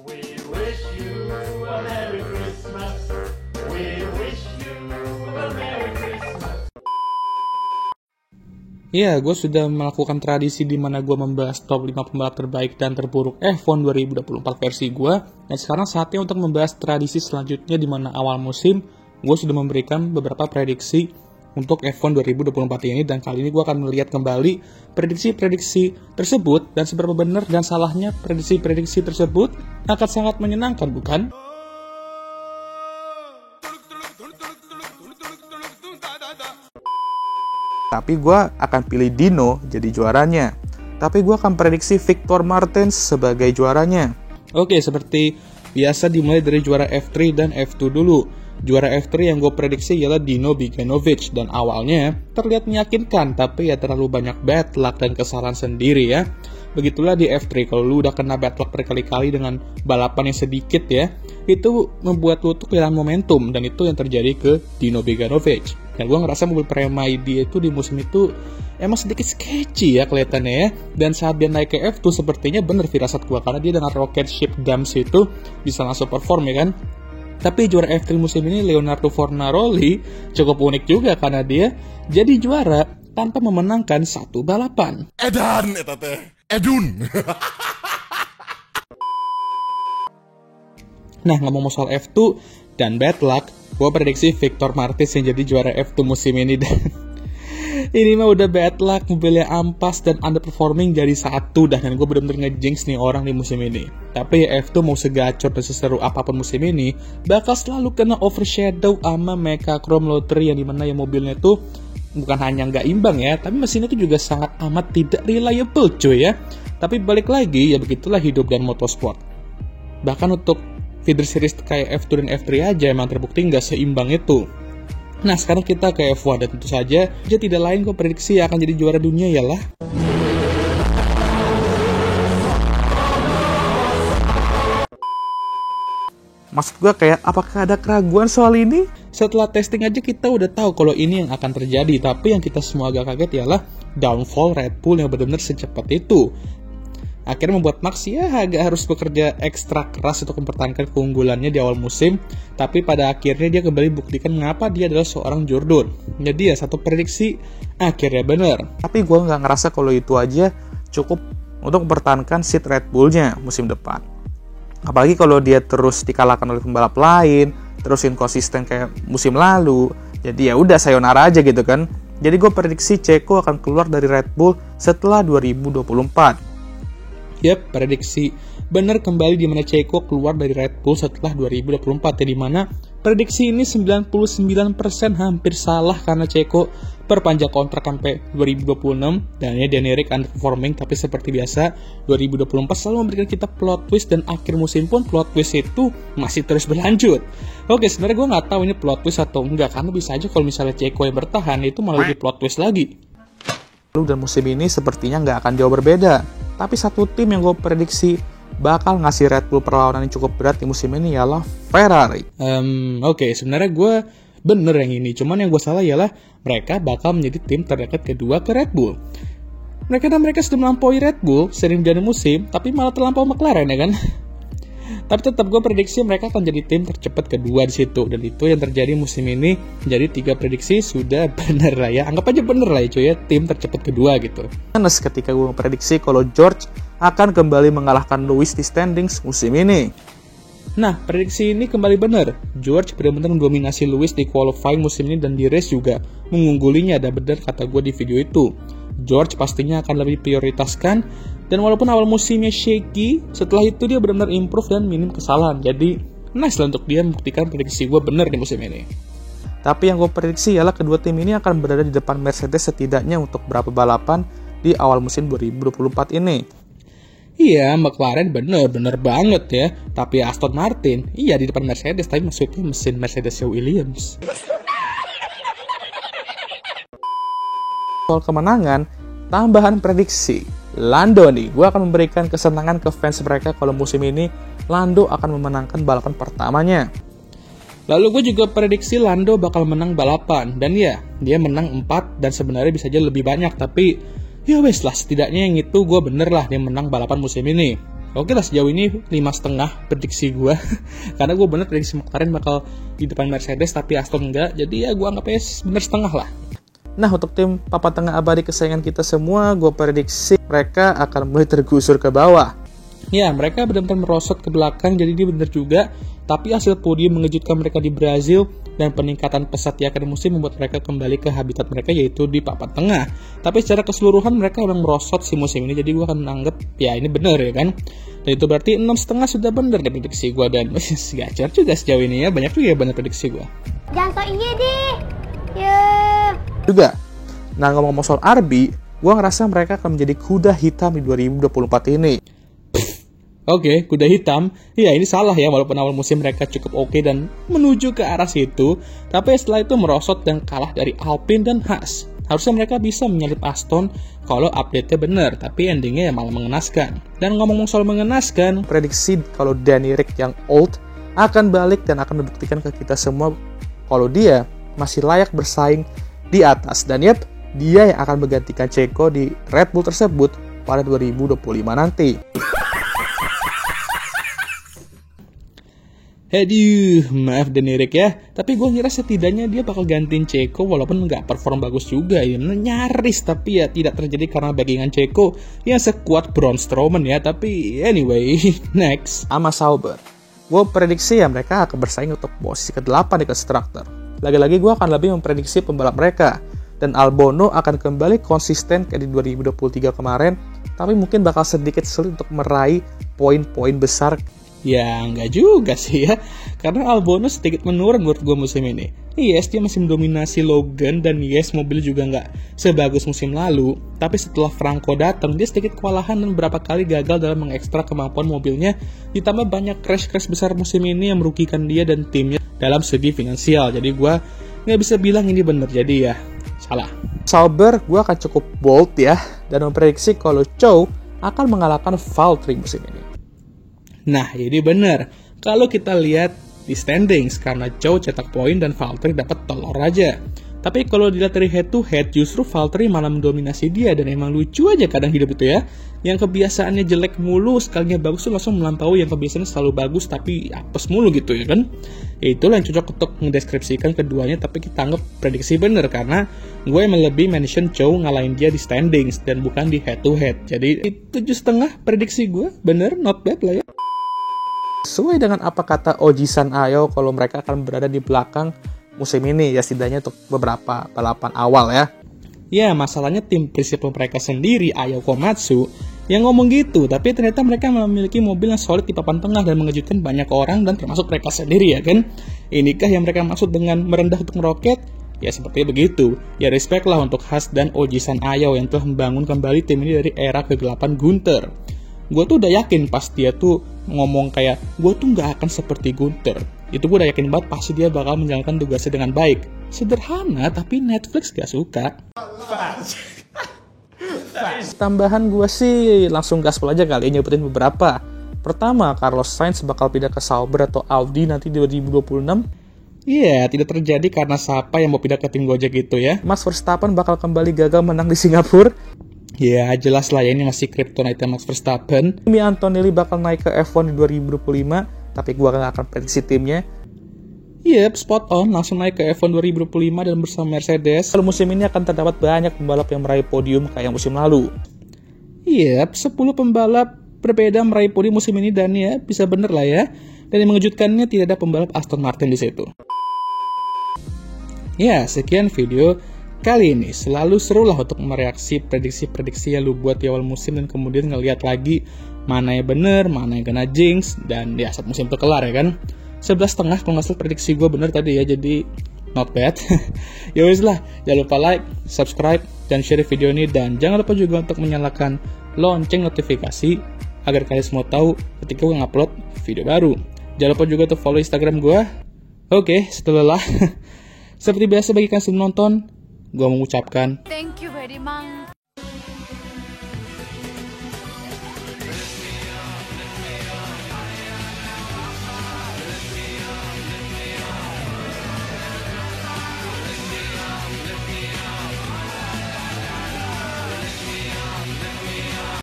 We wish you a Merry Christmas. We wish you a Merry Christmas. Ya, gue sudah melakukan tradisi di mana gue membahas top 5 pembalap terbaik dan terburuk F1 2024 versi gue. Dan sekarang saatnya untuk membahas tradisi selanjutnya di mana awal musim gue sudah memberikan beberapa prediksi untuk F1 2024 ini. Dan kali ini gue akan melihat kembali prediksi-prediksi tersebut dan seberapa benar dan salahnya prediksi-prediksi tersebut. Akan sangat menyenangkan, bukan? Tapi gue akan pilih Dino jadi juaranya. Tapi gue akan prediksi Victor Martins sebagai juaranya. Oke, seperti biasa dimulai dari juara F3 dan F2 dulu. Juara F3 yang gue prediksi ialah Dino Beganovic. Dan awalnya terlihat meyakinkan, tapi ya terlalu banyak bad luck dan kesalahan sendiri ya. Begitulah di F3, kalau lu udah kena bad luck berkali-kali dengan balapan yang sedikit ya, itu membuat lu tuh kehilangan momentum. Dan itu yang terjadi ke Dino Beganovic. Dan gue ngerasa mobil Premae dia itu di musim itu emang sedikit sketchy ya kelihatannya ya. Dan saat dia naik ke F2 sepertinya bener firasat gue, karena dia dengan rocket ship dumps itu bisa langsung perform ya kan. Tapi juara F3 musim ini Leonardo Fornaroli cukup unik juga, karena dia jadi juara tanpa memenangkan satu balapan. Edan eta teh. Edun. Nah, ngomong soal F2 dan bad luck, gue prediksi Victor Martins yang jadi juara F2 musim ini. Dan ini mah udah bad luck, mobilnya ampas dan underperforming jadi satu dah. Dan gue bener-bener ngejinx nih orang di musim ini. Tapi F2 mau segacor dan seseru apapun musim ini, bakal selalu kena overshadow sama Mecha Chrome Lottery, yang dimana ya mobilnya tuh bukan hanya nggak imbang ya, tapi mesinnya itu juga sangat amat tidak reliable cuy ya. Tapi balik lagi, ya begitulah hidup dan motorsport. Bahkan untuk feeder series kayak F2 dan F3 aja emang terbukti nggak seimbang itu. Nah, sekarang kita ke F1, dan tentu saja dia tidak lain gue prediksi akan jadi juara dunia ialah maksud gue kayak, apakah ada keraguan soal ini? Setelah testing aja kita udah tahu kalau ini yang akan terjadi. Tapi yang kita semua agak kaget ialah downfall Red Bull yang benar-benar secepat itu. Akhirnya membuat Max ya agak harus bekerja ekstra keras untuk mempertahankan keunggulannya di awal musim. Tapi pada akhirnya dia kembali buktikan mengapa dia adalah seorang jurdun. Jadi ya satu prediksi akhirnya benar. Tapi gue nggak ngerasa kalau itu aja cukup untuk mempertahankan seat Red Bull-nya musim depan. Apalagi kalau dia terus dikalahkan oleh pembalap lain, terus inkonsisten kayak musim lalu. Jadi ya udah sayonara aja gitu kan. Jadi gue prediksi Checo akan keluar dari Red Bull setelah 2024. Yap, prediksi benar kembali di mana Checo keluar dari Red Bull setelah 2024 ya, di mana prediksi ini 99% hampir salah karena Checo perpanjang kontrak sampai 2026 dan ya Danny Ric underperforming. Tapi seperti biasa 2024 selalu memberikan kita plot twist, dan akhir musim pun plot twist itu masih terus berlanjut. Oke, sebenarnya gue nggak tahu ini plot twist atau enggak, karena bisa aja kalau misalnya Checo yang bertahan itu malah lebih plot twist lagi. Dan musim ini sepertinya nggak akan jauh berbeda. Tapi satu tim yang gue prediksi bakal ngasih Red Bull perlawanan yang cukup berat di musim ini ialah Ferrari. Oke, sebenarnya gue bener yang ini. Cuman yang gue salah ialah mereka bakal menjadi tim terdekat kedua ke Red Bull. Mereka sudah melampaui Red Bull sering di musim, tapi malah terlampau McLaren ya kan. Tapi tetap gue prediksi mereka akan jadi tim tercepat kedua di situ. Dan itu yang terjadi musim ini. Jadi 3 prediksi sudah bener lah ya. Anggap aja bener lah ya cuy ya, tim tercepat kedua gitu. Panas ketika gue memprediksi kalau George akan kembali mengalahkan Lewis di standings musim ini. Nah, prediksi ini kembali benar. George benar-benar mendominasi Lewis di qualifying musim ini, dan di race juga mengunggulinya. Ada benar kata gue di video itu. George pastinya akan lebih prioritaskan. Dan walaupun awal musimnya shaky, setelah itu dia benar-benar improve dan minim kesalahan. Jadi, nice lah untuk dia membuktikan prediksi gue benar di musim ini. Tapi yang gue prediksi ialah kedua tim ini akan berada di depan Mercedes setidaknya untuk berapa balapan di awal musim 2024 ini. Iya, McLaren bener banget ya. Tapi Aston Martin, iya di depan Mercedes, tapi maksudnya mesin Mercedes Williams. Soal kemenangan, tambahan prediksi. Lando nih, gue akan memberikan kesenangan ke fans mereka kalau musim ini Lando akan memenangkan balapan pertamanya. Lalu gue juga prediksi Lando bakal menang balapan. Dan ya, dia menang 4 dan sebenarnya bisa aja lebih banyak. Tapi ya wes lah, setidaknya yang itu gue bener lah dia menang balapan musim ini. Oke lah, sejauh ini 5,5 prediksi gue. Karena gue bener prediksi McLaren bakal di depan Mercedes, tapi Aston enggak. Jadi ya gue anggapnya bener setengah lah. Nah, untuk tim papan tengah abadi kesayangan kita semua, gue prediksi mereka akan mulai tergusur ke bawah. Ya, mereka benar-benar merosot ke belakang, jadi dia bener juga. Tapi hasil podium mengejutkan mereka di Brazil, dan peningkatan pesat di akhir musim membuat mereka kembali ke habitat mereka, yaitu di papan tengah. Tapi secara keseluruhan mereka memang merosot si musim ini, jadi gue akan menganggap ya ini bener ya kan. Dan itu berarti 6,5 sudah bener deh prediksi gue, dan gacor juga sejauh ini ya, banyak juga ya bener prediksi gue. Jangan so iya deh. Ya. Juga, nah ngomong soal RB, gue ngerasa mereka akan menjadi kuda hitam di 2024 ini. Oke, kuda hitam. Ya, ini salah ya, walaupun awal musim mereka cukup oke dan menuju ke arah situ. Tapi setelah itu merosot dan kalah dari Alpine dan Haas. Harusnya mereka bisa menyalip Aston kalau update-nya benar, tapi endingnya ya malah mengenaskan. Dan ngomong soal mengenaskan, prediksi kalau Danny Rick yang old akan balik dan akan membuktikan ke kita semua kalau dia masih layak bersaing di atas. Dan yep, dia yang akan menggantikan Checo di Red Bull tersebut pada 2025 nanti. Aduh, maaf Danny Rick ya. Tapi gue kira setidaknya dia bakal gantiin Checo walaupun nggak perform bagus juga ya. Nyaris, tapi ya tidak terjadi karena backingan Checo yang sekuat Braun Strowman ya. Tapi anyway, next sama Sauber. Gue prediksi ya mereka akan bersaing untuk posisi ke-8 di Constructor. Lagi-lagi gue akan lebih memprediksi pembalap mereka. Dan Albon akan kembali konsisten kayak di 2023 kemarin. Tapi mungkin bakal sedikit sulit untuk meraih poin-poin besar. Ya, nggak juga sih ya. Karena Albon sedikit menurun menurut gue musim ini. Yes, dia masih mendominasi Logan, dan yes, mobil juga nggak sebagus musim lalu. Tapi setelah Franco datang, dia sedikit kewalahan dan beberapa kali gagal dalam mengekstrak kemampuan mobilnya. Ditambah banyak crash-crash besar musim ini yang merugikan dia dan timnya dalam segi finansial. Jadi gue nggak bisa bilang ini bener, jadi ya salah. Sauber, gue akan cukup bold ya, dan memprediksi kalau Zhou akan mengalahkan Valtteri musim ini. Nah, ini benar. Kalau kita lihat di standings, karena Zhou cetak poin dan Valtteri dapat telur aja. Tapi kalau dilihat dari head to head, justru Valtteri malah mendominasi dia, dan emang lucu aja kadang hidup itu ya. Yang kebiasaannya jelek mulu, sekalinya bagus tuh langsung melampaui yang kebiasaannya selalu bagus tapi apes mulu gitu ya kan. Ya itulah yang cocok untuk mendeskripsikan keduanya, tapi kita anggap prediksi bener karena gue emang lebih mention Zhou ngalahin dia di standings dan bukan di head to head. Jadi 7,5 prediksi gue, bener, not bad lah ya. Sesuai dengan apa kata Oji-san Ayo, kalau mereka akan berada di belakang musim ini ya, setidaknya untuk beberapa balapan awal ya. Ya, masalahnya tim prinsipal mereka sendiri, Ayo Komatsu, yang ngomong gitu, tapi ternyata mereka memiliki mobil yang solid di papan tengah dan mengejutkan banyak orang dan termasuk mereka sendiri ya kan. Inikah yang mereka maksud dengan merendah untuk meroket? Ya seperti begitu. Ya respect lah untuk Haas dan Oji-san Ayo yang telah membangun kembali tim ini dari era kegelapan Gunther. Gue tuh udah yakin pas dia tuh ngomong kayak, gue tuh gak akan seperti Gunther. Itu gue udah yakin banget pasti dia bakal menjalankan tugasnya dengan baik. Sederhana, tapi Netflix gak suka. Tambahan gue sih langsung gaspol aja kali, nyebutin beberapa. Pertama, Carlos Sainz bakal pindah ke Sauber atau Audi nanti 2026. Iya, tidak terjadi karena siapa yang mau pindah ke tim Gojek gitu ya. Max Verstappen bakal kembali gagal menang di Singapura. Ya, jelas lah ya, ini masih kryptonite Max Verstappen. Kimi Antonelli bakal naik ke F1 di 2025, tapi gua gak akan prediksi timnya. Yep, spot on, langsung naik ke F1 2025 dan bersama Mercedes. Kalau musim ini akan terdapat banyak pembalap yang meraih podium kayak musim lalu. Yep, 10 pembalap berbeda meraih podium musim ini dan ya, bisa bener lah ya. Dan yang mengejutkannya tidak ada pembalap Aston Martin di situ. Ya, sekian video kali ini. Selalu seru lah untuk mereaksi prediksi-prediksi yang lu buat di awal musim dan kemudian ngelihat lagi mana yang bener, mana yang kena jinx, dan ya saat musim itu kelar ya kan. 11,5 kalau nggak salah prediksi gue bener tadi ya, jadi not bad. Ya wis lah, jangan lupa like, subscribe, dan share video ini, dan jangan lupa juga untuk menyalakan lonceng notifikasi agar kalian semua tahu ketika gue ngupload video baru. Jangan lupa juga untuk follow Instagram gue. Oke, setelah seperti biasa bagi kalian yang nonton, gue mengucapkan Thank you very much.